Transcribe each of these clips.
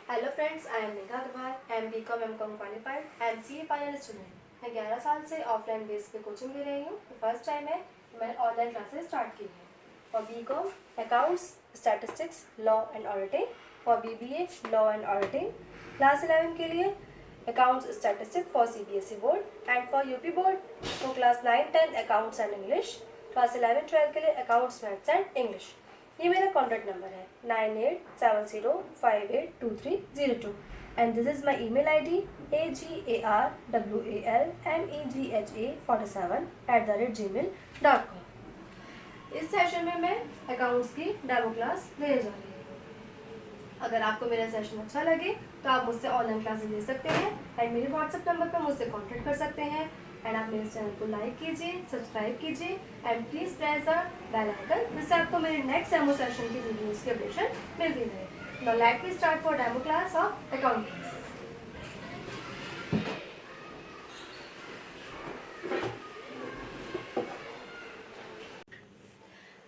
Hello friends, I am Neha Agrawal. I am BCom MCom qualified. I am CA final student. मैं 11 साल से offline base पे coaching ले रही हूँ। फर्स्ट टाइम है मैंने ऑनलाइन क्लासेस स्टार्ट की है for BCom accounts, statistics, law and auditing. For BBA law and auditing. Class 11 के लिए accounts statistics for CBSE board and for UP board for class 9-10 accounts and English. Class 11-12 के लिए accounts, maths and English. ये मेरा contact number है 9870582302 and this is my email ID agarwalmegha47@gmail.com। इस session में मैं अकाउंट्स की डेमो क्लास लेने जा रही हूँ। अगर आपको मेरा सेशन अच्छा लगे तो आप मुझसे ऑनलाइन क्लासेस ले सकते हैं एंड मेरे व्हाट्सएप नंबर पर मुझसे कॉन्टैक्ट कर सकते हैं। एंड आप मेरे चैनल को लाइक कीजिए, सब्सक्राइब कीजिए and please press the bell icon, जिससे आपको मेरे नेक्स्ट डेमो सेशन की वीडियोस की अपडेशन मिलती रहे। Now let me start for demo class of accounting.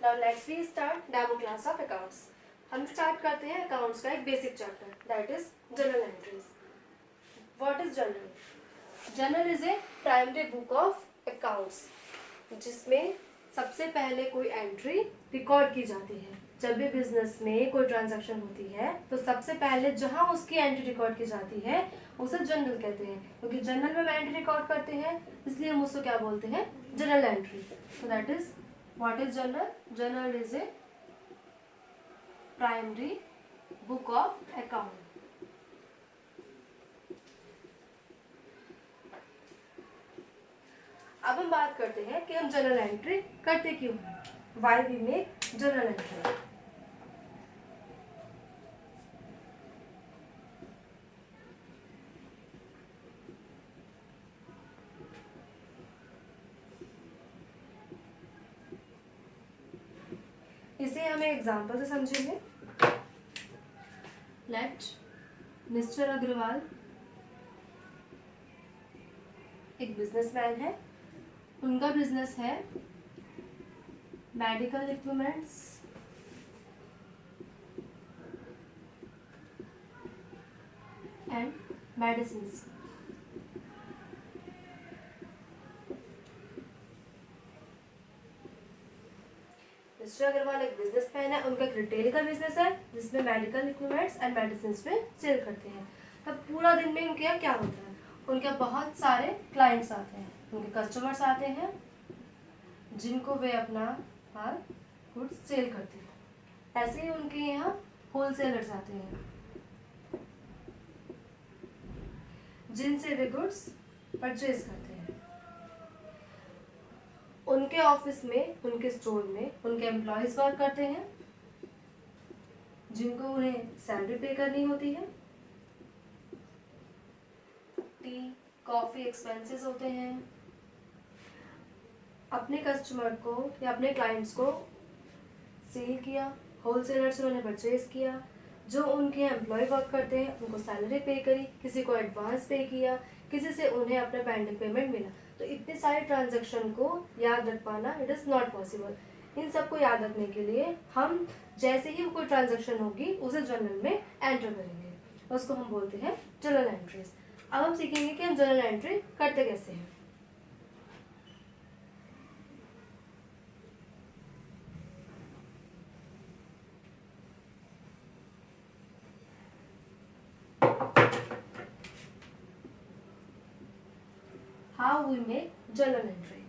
Now let's we start demo class of accounts. हम स्टार्ट करते हैं अकाउंट्स का एक basic chapter, that is journal entries. What is journal? Journal is a primary book of accounts, जिसमें सबसे पहले कोई entry record की जाती है। जब भी बिजनेस में कोई ट्रांजैक्शन होती है तो सबसे पहले जहां उसकी एंट्री रिकॉर्ड की जाती है उसे जर्नल कहते हैं, क्योंकि जर्नल में हम एंट्री रिकॉर्ड करते हैं, इसलिए हम उसको क्या बोलते हैं? Journal entry. So that is what is journal? Journal is a primary book of account. अब हम बात करते हैं कि हम जर्नल एंट्री करते क्यों हैं। Why we make journal entry. इसे हम एक एग्जाम्पल से समझेंगे। लेट मिस्टर अग्रवाल एक बिजनेसमैन है। उनका बिजनेस है medical equipments and medicine. Mister Agrawal एक बिजनेसमैन है। उनका एक रिटेल का बिजनेस है जिसमें मेडिकल इक्विपमेंट्स एंड मेडिसिन में सेल करते हैं। तब पूरा दिन में उनके यहाँ क्या होता है? उनके बहुत सारे क्लाइंट्स आते हैं, उनके कस्टमर्स आते हैं जिनको वे अपना माल गुड्स सेल करते हैं। ऐसे ही उनके यहाँ होलसेलर्स आते हैं जिनसे वे गुड्स परचेज करते हैं। उनके ऑफिस में, उनके स्टोर में उनके एम्प्लॉयज वर्क करते हैं जिनको उन्हें सैलरी पे करनी होती है। टी कॉफी एक्सपेंसेस होते हैं। अपने कस्टमर को या अपने क्लाइंट्स को सेल किया, होलसेलर से उन्हें परचेज किया। जो उनके एम्प्लॉय वर्क करते हैं उनको सैलरी पे करी, किसी को एडवांस पे किया, किसी से उन्हें अपना पेंडिंग पेमेंट मिला। तो इतने सारे ट्रांजैक्शन को याद रख पाना इट इज़ नॉट पॉसिबल। इन सबको याद रखने के लिए हम जैसे ही कोई ट्रांजैक्शन होगी उसे जर्नल में एंटर करेंगे, उसको हम बोलते हैं जर्नल एंट्रीज। अब हम सीखेंगे कि हम जर्नल एंट्री करते कैसे हैं। How we make journal entry.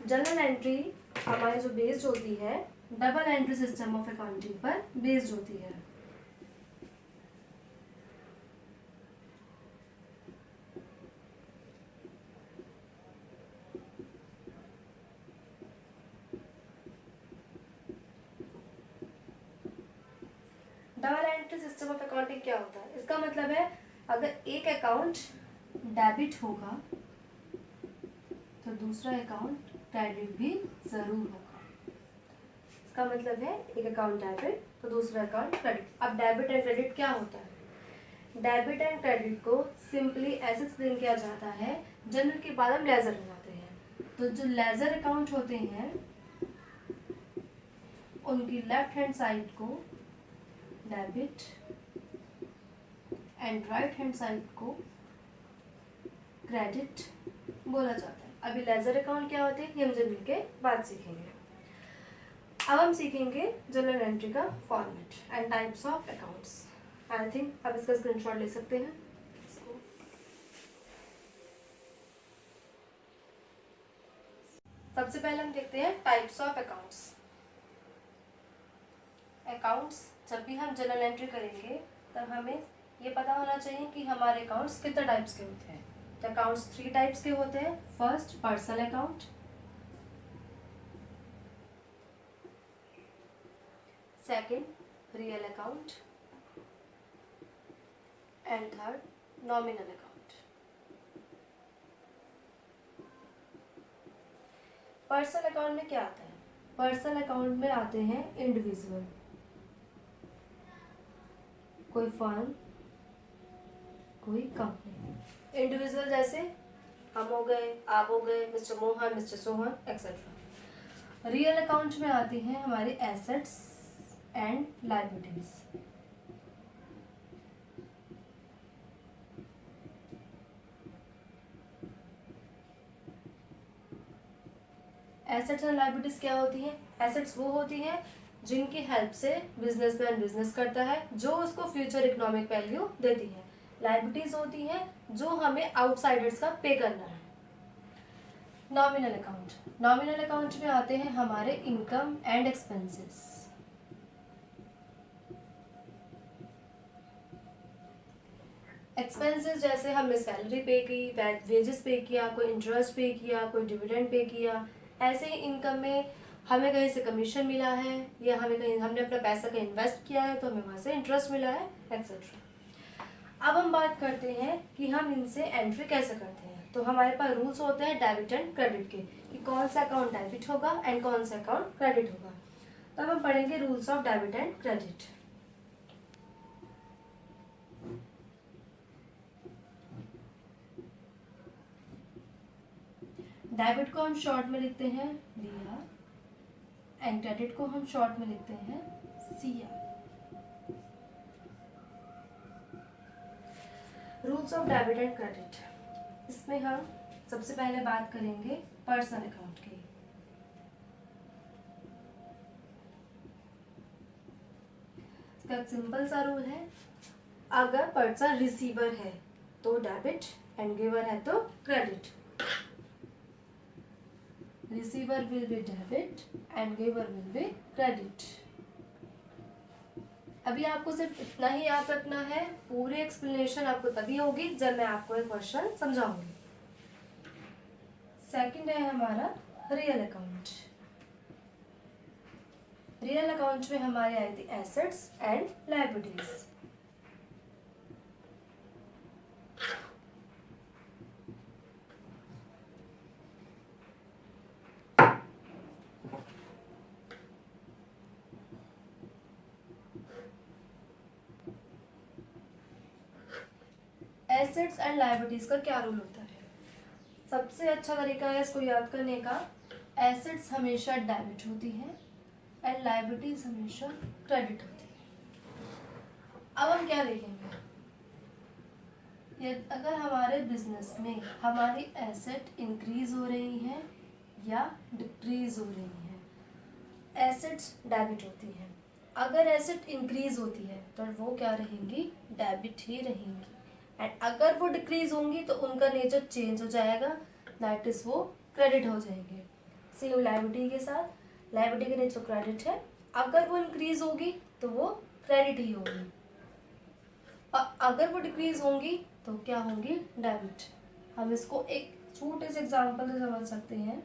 Journal entry हमारी जो बेस्ड होती है double entry system of accounting पर बेस्ड होती है। Double entry system of accounting क्या होता है? इसका मतलब है अगर एक अकाउंट डेबिट होगा तो दूसरा अकाउंट क्रेडिट भी जरूर होगा। इसका मतलब है एक अकाउंट डेबिट तो दूसरा अकाउंट क्रेडिट। अब डेबिट एंड क्रेडिट क्या होता है? डेबिट एंड क्रेडिट को सिंपली ऐसे एक्सप्लेन किया जाता है, जनरल के बाद हम लेजर बनाते हैं। तो जो लेजर अकाउंट होते हैं उनकी लेफ्ट हैंड साइड को debit and right hand side को क्रेडिट बोला जाता है। अभी लेजर अकाउंट क्या होते हैं ये हम जब मिलके बात सीखेंगे। अब हम सीखेंगे जर्नल एंट्री का format and types of accounts. I think आप इसका स्क्रीनशॉट ले सकते हैं। सबसे पहले हम देखते हैं टाइप्स ऑफ अकाउंट्स। अकाउंट्स जब भी हम जर्नल एंट्री करेंगे तब हमें ये पता होना चाहिए कि हमारे अकाउंट्स कितने टाइप्स के होते हैं। तो अकाउंट्स 3 टाइप्स के होते हैं। First personal account, second real account and third nominal account. Personal account में क्या आता है? पर्सनल अकाउंट में आते हैं इंडिविजुअल, कोई फर्म, कोई कंपनी। इंडिविजुअल जैसे हम हो गए, आप हो गए, mister Mohan, mister Sohan etcetera. Real account में आती हैं हमारी assets and liabilities. Assets and liabilities क्या होती हैं? एसेट्स वो होती हैं जिनकी हेल्प से बिजनेसमैन बिजनेस करता है, जो उसको फ्यूचर इकोनॉमिक वैल्यू देती है। लायबिलिटीज होती हैं जो हमें आउटसाइडर्स का पे करना है। नॉमिनल अकाउंट, नॉमिनल अकाउंट में आते हैं हमारे इनकम एंड एक्सपेंसेस। एक्सपेंसेस जैसे हमने सैलरी पे की, वेजेस पे किया, कोई इंटरेस्ट पे किया, कोई डिविडेंड पे किया। ऐसे ही इनकम में हमें कहीं से कमीशन मिला है या हमने अपना पैसा कहीं इन्वेस्ट किया है तो हमें वहाँ से इंटरेस्ट मिला है एक्सेट्रा। अब हम बात करते हैं कि हम इनसे एंट्री कैसे करते हैं। तो हमारे पास रूल्स होते हैं डेबिट एंड क्रेडिट के, कि कौन सा अकाउंट डेबिट होगा एंड कौन सा अकाउंट क्रेडिट होगा। तो अब हम पढ़ेंगे rules of debit and credit. Debit को हम शॉर्ट में लिखते हैं DR एंड क्रेडिट को हम शॉर्ट में लिखते हैं CR। Rules of debit and credit, इसमें हम सबसे पहले बात करेंगे पर्सनल अकाउंट की। इसका एक सिंपल सा रूल है, अगर पर्सन रिसीवर है तो डेबिट एंड गिवर है तो credit. Receiver will be debit and giver will be credit. अभी आपको सिर्फ इतना ही याद रखना है, पूरी एक्सप्लेनेशन आपको तभी होगी जब मैं आपको एक क्वेश्चन समझाऊंगी। सेकंड है हमारा रियल अकाउंट। रियल अकाउंट में हमारे आई थी assets and liabilities. Assets and liabilities का क्या रूल होता है? सबसे अच्छा तरीका है इसको याद करने का, एसेट्स हमेशा डेबिट होती है एंड लायबिलिटीज हमेशा क्रेडिट होती है। अब हम क्या देखेंगे, अगर हमारे बिजनेस में हमारी एसेट इंक्रीज हो रही है या डिक्रीज हो रही है, एसेट्स डेबिट होती है। अगर एसेट इंक्रीज होती है तो वो क्या रहेंगी? डेबिट ही रहेंगी। एंड अगर वो डिक्रीज होंगी तो उनका नेचर चेंज हो जाएगा, दैट इज वो क्रेडिट हो जाएंगे। सेम लायबिलिटी के साथ, लायबिलिटी का नेचर क्रेडिट है, अगर वो इंक्रीज होगी तो वो क्रेडिट ही होगी, और अगर वो डिक्रीज होंगी तो क्या होंगी? डेबिट। हम इसको एक छोटे से एग्जांपल से समझ सकते हैं।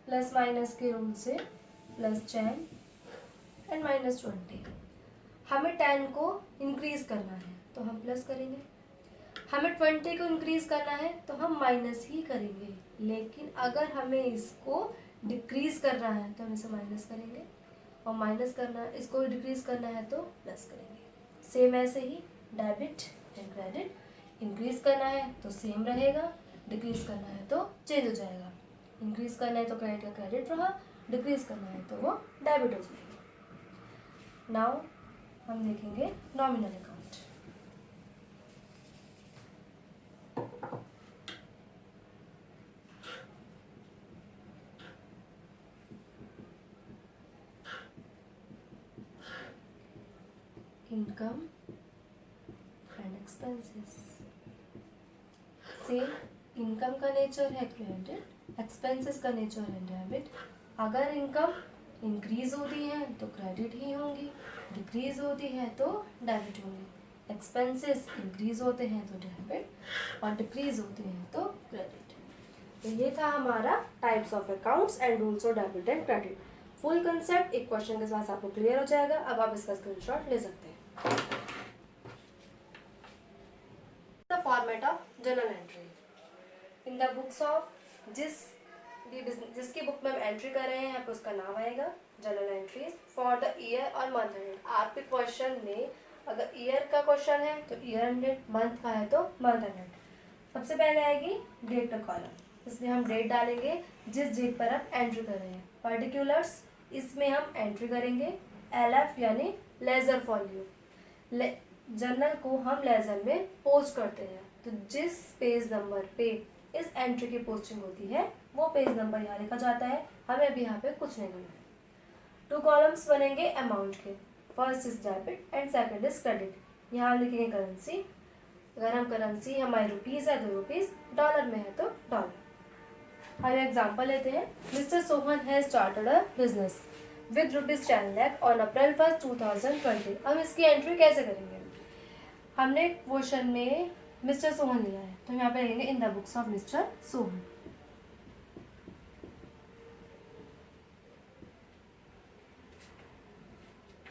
प्लस माइनस के रूल से +10 एंड -20। हमें 10 को इंक्रीज करना है तो हम प्लस करेंगे, हमें 20 को इंक्रीज करना है तो हम माइनस ही करेंगे, लेकिन अगर हमें इसको डिक्रीज करना है तो हम इसे माइनस करेंगे, और माइनस करना, इसको डिक्रीज करना है तो प्लस करेंगे। सेम ऐसे ही डेबिट एंड क्रेडिट, इंक्रीज करना है तो सेम रहेगा, डिक्रीज करना है तो चेंज हो जाएगा। इंक्रीज करना है तो क्रेडिट का क्रेडिट रहा, डिक्रीज करना है तो वो डेबिट हो जाएगा। नाउ हम देखेंगे nominal account. Income and expenses. Same, income का नेचर है क्रेडिट, एक्सपेंसेस का नेचर है डेबिट। अगर इनकम इंक्रीज होती है तो क्रेडिट ही होंगी, डिक्रीज होती है तो डेबिट होंगी। एक्सपेंसेस इंक्रीज होते हैं तो डेबिट और डिक्रीज होते हैं तो क्रेडिट। तो ये था हमारा types of accounts and rules of debit and credit. Full concept एक क्वेश्चन के साथ आपको क्लियर हो जाएगा। अब आप इसका स्क्रीनशॉट ले सकते हैं। The format of journal entry in the books of जिसकी बुक में हम एंट्री कर रहे हैं यहाँ पे उसका नाम आएगा journal entries for the year और मंथ एंडेड। आपके क्वेश्चन में अगर ईयर का क्वेश्चन है तो ईयर एंडेड, मंथ का है तो मंथ एंडेड। सबसे पहले आएगी डेट का कॉलम, इसमें हम डेट डालेंगे जिस डेट पर आप एंट्री कर रहे हैं। पर्टिकुलर्स इसमें हम एंट्री करेंगे LF यानी लेजर फॉल्यू। जर्नल को हम लेजर में पोस्ट करते हैं, तो जिस पेज नंबर पे इस एंट्री की पोस्टिंग होती है वो पेज नंबर यहाँ लिखा जाता है। हमें अभी यहाँ पे कुछ नहीं करना है। 2 कॉलम्स बनेंगे अमाउंट के, first is debit and second is credit. यहाँ हम लिखेंगे करेंसी, अगर हम करेंसी हमारी रुपीज़ है तो रुपीज़, डॉलर में है तो डॉलर। हम एग्जाम्पल लेते हैं। Mister Sohan has started a business with ₹10 lakh on April 1, 2020। हम इसकी एंट्री कैसे करेंगे? हमने क्वेश्चन में मिस्टर सोहन लिया है तो हम यहाँ पे लिखेंगे in the books of mister Sohan.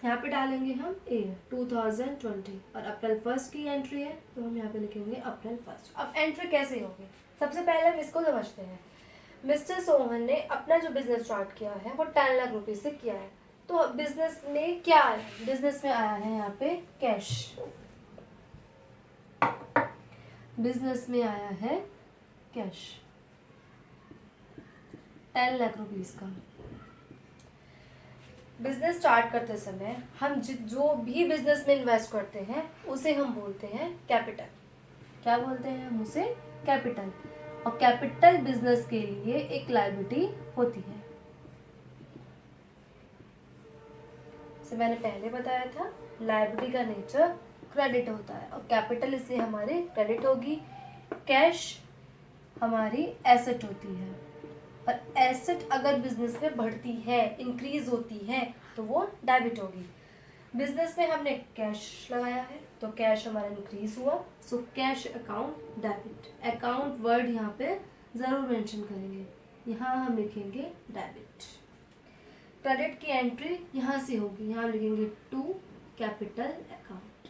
यहाँ पे डालेंगे हम ईयर 2020 और April 1 की एंट्री है तो हम यहाँ पे लिखेंगे April 1। अब एंट्री कैसे होगी? सबसे पहले हम इसको समझते हैं। मिस्टर सोहन ने अपना जो बिजनेस स्टार्ट किया है वो 10 लाख रुपए से किया है। तो बिजनेस में क्या है? बिजनेस में आया है यहाँ पे कैश। बिजनेस में आया है कैश 10 लाख रुपीस का। बिजनेस स्टार्ट करते समय हम जो भी बिजनेस में इन्वेस्ट करते हैं उसे हम बोलते हैं कैपिटल। क्या बोलते हैं हम उसे? कैपिटल। और कैपिटल बिजनेस के लिए एक लायबिलिटी होती है। जैसे मैंने पहले बताया था, लायबिलिटी का नेचर क्रेडिट होता है और कैपिटल इसलिए हमारी क्रेडिट होगी। कैश हमारी एसेट होती है और एसेट अगर बिजनेस में बढ़ती है, इंक्रीज होती है तो वो डेबिट होगी। बिजनेस में हमने कैश लगाया है तो कैश हमारा इंक्रीज हुआ, so cash account debit. Account word यहाँ पे जरूर मेंशन करेंगे, यहाँ हम लिखेंगे डेबिट। क्रेडिट की एंट्री यहाँ से होगी, यहाँ लिखेंगे टू कैपिटल अकाउंट।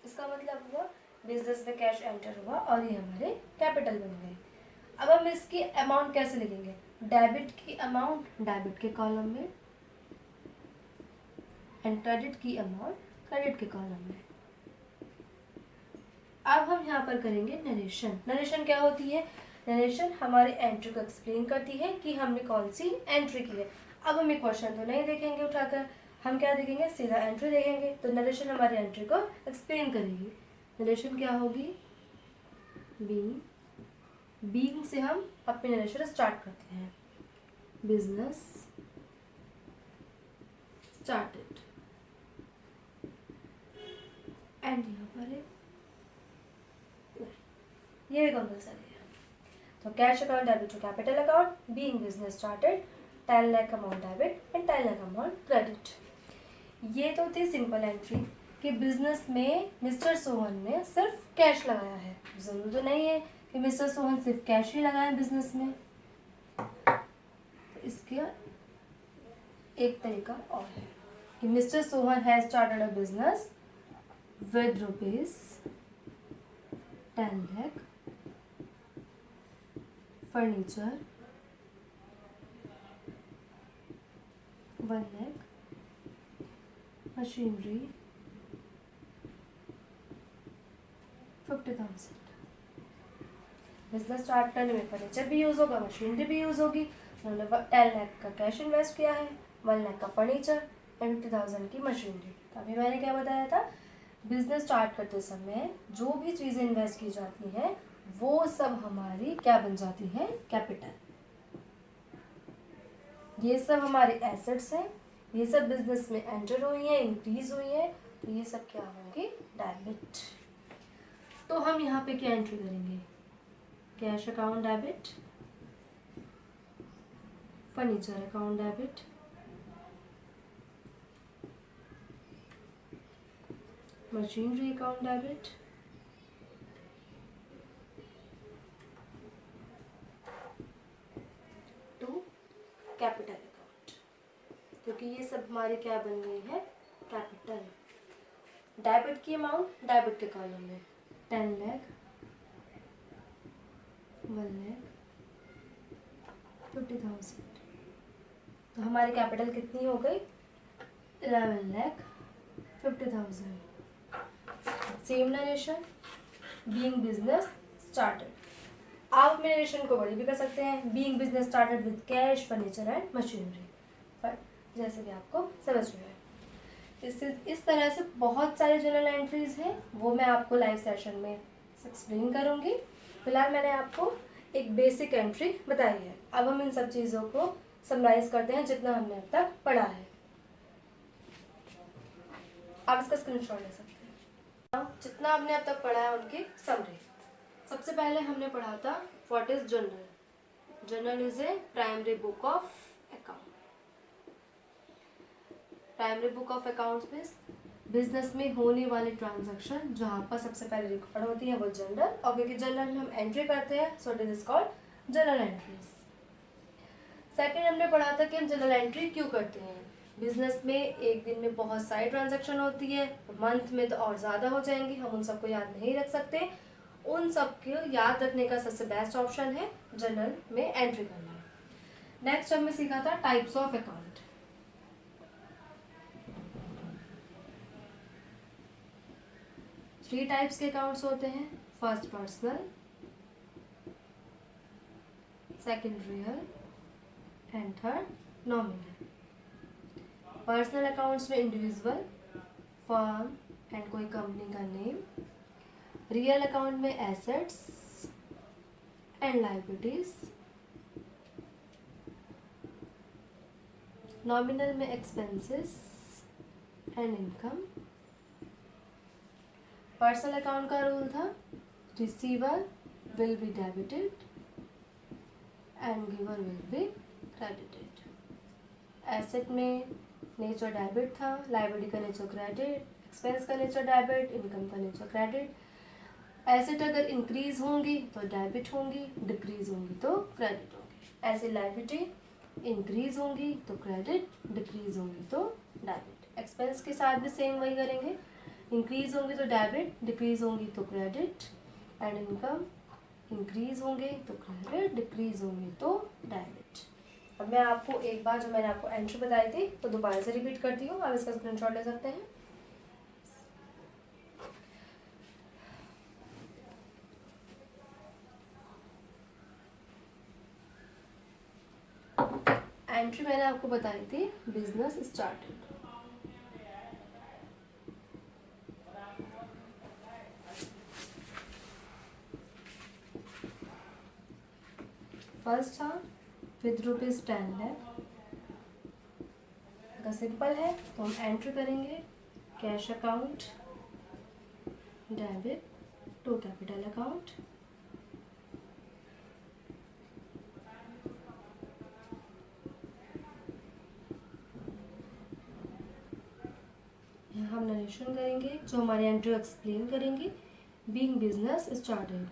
इसका मतलब हुआ बिजनेस में कैश एंटर हुआ और ये हमारे कैपिटल बन गए। अब हम इसकी अमाउंट कैसे लिखेंगे? डेबिट की अमाउंट डेबिट के कॉलम में एंड क्रेडिट की अमाउंट क्रेडिट के कॉलम में। अब हम यहाँ पर करेंगे नरेशन। नरेशन क्या होती है? नरेशन हमारे एंट्री को एक्सप्लेन करती है कि हमने कौन सी एंट्री की है। अब हम एक क्वेश्चन तो नहीं देखेंगे उठाकर, हम क्या देखेंगे? सीधा एंट्री देखेंगे। तो नरेशन हमारे एंट्री को एक्सप्लेन करेगी। नरेशन क्या होगी? बीइंग से हम अपने नरेशन स्टार्ट करते हैं। बिजनेस स्टार्टेड एंड यहाँ पर ये कंपल्सरी है। तो cash account debit to capital account, being business started, 10 lakh amount debit and 10 lakh amount credit. ये तो थी सिंपल एंट्री कि बिजनेस में मिस्टर सोहन ने सिर्फ कैश लगाया है। जरूर तो नहीं है कि मिस्टर सोहन सिर्फ कैश ही लगाए बिजनेस में। तो इसका एक तरीका और है कि mister Sohan has started a business with ₹10 lakh, furniture 1 lakh, machinery 50,000। Business start करने में फर्नीचर भी यूज़ होगा, मशीनरी भी यूज़ होगी। उन्होंने 10 लाख का कैश इन्वेस्ट किया है, 1 लाख का फर्नीचर एंड 50,000 की मशीनरी। तो अभी मैंने क्या बताया था? बिजनेस स्टार्ट करते समय जो भी चीज़ें इन्वेस्ट की जाती हैं वो सब हमारी क्या बन जाती हैं? कैपिटल। ये सब हमारे एसेट्स हैं, ये सब बिजनेस में एंटर हुई है, इंक्रीज हुई है, तो ये सब क्या होंगे, डेबिट। तो हम यहाँ पे क्या एंट्री करेंगे, cash account debit, furniture account debit, machinery account debit, to capital account, क्योंकि ये सब हमारे क्या बन गई है, कैपिटल। डेबिट की अमाउंट डेबिट के कॉलम में 10 लाख, 1 लाख, 50,000, तो हमारी कैपिटल कितनी हो गई, 11,50,000। Same narration, being business started. आप अपने नरेशन को बड़ी भी कर सकते हैं, being business started with cash, furniture and machinery, पर जैसे कि आपको समझ में है। इस तरह से बहुत सारे जर्नल एंट्रीज हैं, वो मैं आपको लाइव सेशन में एक्सप्लेन करूँगी। फिलहाल मैंने आपको एक बेसिक एंट्री बताई है। अब हम इन सब चीज़ों को समराइज करते हैं जितना हमने अब तक पढ़ा है। आप इसका स्क्रीनशॉट ले सकते हैं। जितना आपने अब तक पढ़ा है उनकी समरी। सबसे पहले हमने पढ़ा था what is journal. Journal is a primary book of account. Primary book of accounts में बिजनेस में होने वाले ट्रांजैक्शन जहाँ पर सबसे पहले रिकॉर्ड होती है वो जर्नल, और क्योंकि जर्नल में हम एंट्री करते हैं so it is called journal entries. Second हमने पढ़ा था कि हम जर्नल एंट्री क्यों करते हैं। बिजनेस में एक दिन में बहुत सारी ट्रांजैक्शन होती है, मंथ में तो और ज़्यादा हो जाएंगी, हम उन सबको याद नहीं रख सकते। उन सबको याद रखने का सबसे बेस्ट ऑप्शन है जर्नल में एंट्री करना। नेक्स्ट हमने सीखा था types of account. Three types के अकाउंट्स होते हैं, first personal, second real and third nominal. Personal accounts में इंडिविजुअल, फर्म एंड कोई कंपनी का नेम। रियल अकाउंट में एसेट्स एंड लायबिलिटीज। नॉमिनल में expenses and income. Personal account का rule था receiver will be debited and giver will be credited. Asset में nature debit था, liability का नेचर क्रेडिट, एक्सपेंस का नेचर डेबिट, इनकम का nature credit. Asset अगर increase होंगी तो डेबिट होंगी, डिक्रीज होंगी तो क्रेडिट होंगी। ऐसे लायबिलिटी इंक्रीज होंगी तो क्रेडिट, डिक्रीज होंगी तो डेबिट। एक्सपेंस के साथ भी सेम वही करेंगे, इंक्रीज होंगी तो डेबिट, डिक्रीज होंगी तो क्रेडिट, एंड इनकम इंक्रीज होंगे तो क्रेडिट, डिक्रीज होंगे तो डेबिट। अब मैं आपको एक बार जो मैंने आपको एंट्री बताई थी तो दोबारा से रिपीट करती हूँ, आप इसका स्क्रीनशॉट ले सकते हैं। एंट्री मैंने आपको बताई थी बिजनेस स्टार्टेड। फर्स्ट था विद रुपीज 10 लाख। अगर सिंपल है तो हम एंट्री करेंगे cash account debit to capital account. यहाँ हम नरेशन करेंगे जो हमारे एंट्री एक्सप्लेन करेंगे, बीइंग बिजनेस स्टार्टेड।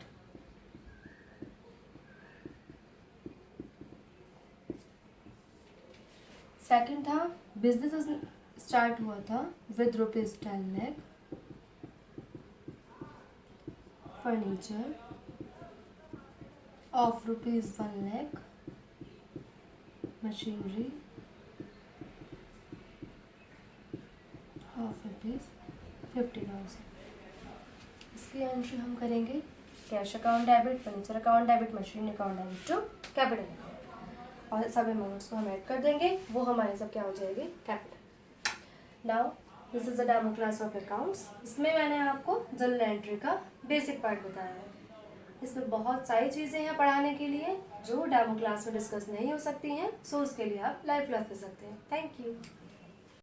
सेकंड था बिजनेस स्टार्ट हुआ था with rupees 10 lakh. Furniture of rupees 1 lakh. Machinery of rupees 50,000। इसकी एंट्री हम करेंगे cash account debit, furniture account debit, machine account debit to capital account, और सब अमाउंट्स को हम ऐड कर देंगे, वो हमारे सब क्या हो जाएगी, capital. Now this is the demo class of accounts. इसमें मैंने आपको जर्नल एंट्री का बेसिक पार्ट बताया है। इसमें बहुत सारी चीज़ें हैं पढ़ाने के लिए जो डेमो क्लास में डिस्कस नहीं हो सकती हैं, सो उसके लिए आप लाइव क्लास ले सकते हैं। Thank you.